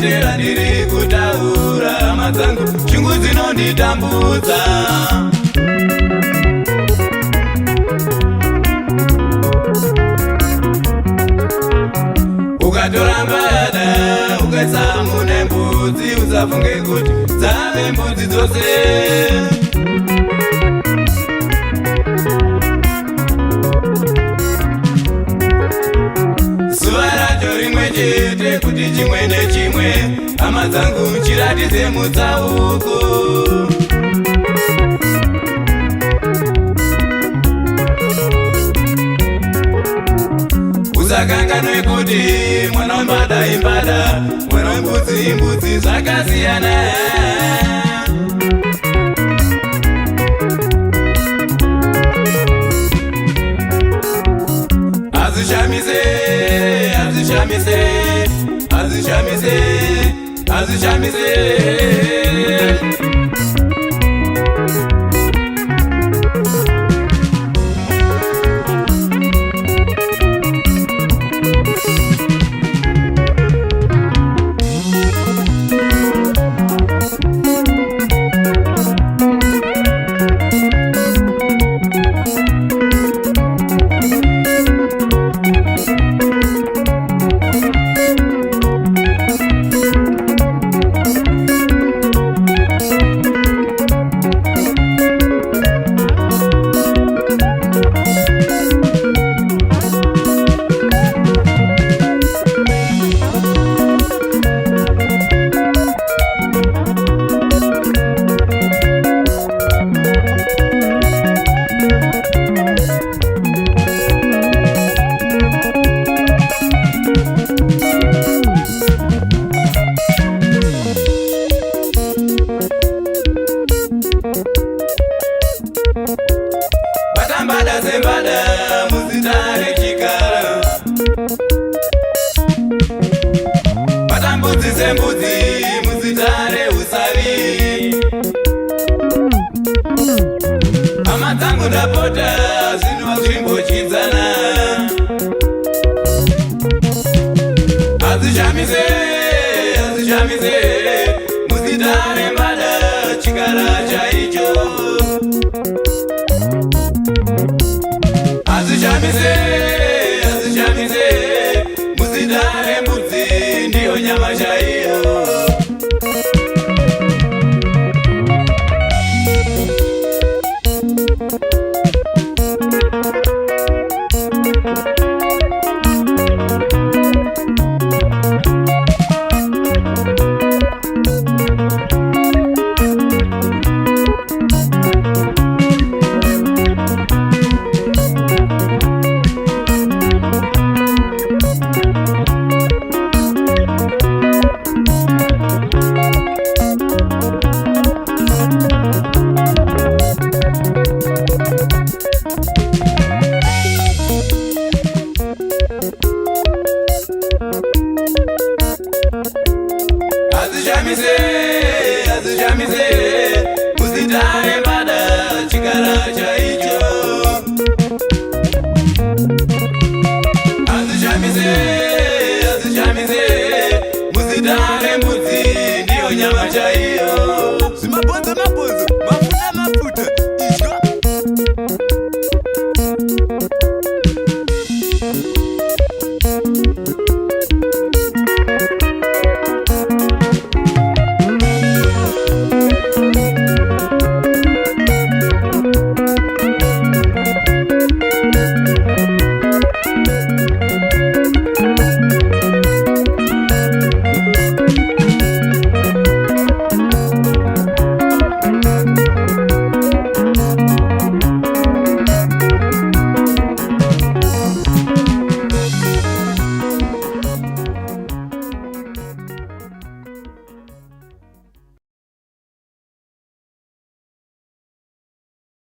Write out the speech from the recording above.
ndinonyengetera ndiri kutaura hama dzangu shungu dzinonditambudza. Ukatorambada ukaisa mune mbudzi usafunge kuti dzave mbudzi dzose. Zuva racho rimwe chete kuti chimwe nechimwe hama dzangu chiratidze mutsauko. Usakanganwe kuti mwana wembada imbada, mwana wembudzi imbudzi zvakasiyana. Azvishamise, azvishamise, azvishamise, azvishamise. Batambada sembada muzitare chikara, batambudzi sembudzi muzitare usavi. Hama dzangu ndapota zvinhu zvimbochidzana. Azvishamise, azvishamise muzitare mbada chikara chaicho. Azvishamise, azvishamise muzitare mbudzi ndiyo nyama chaiyo.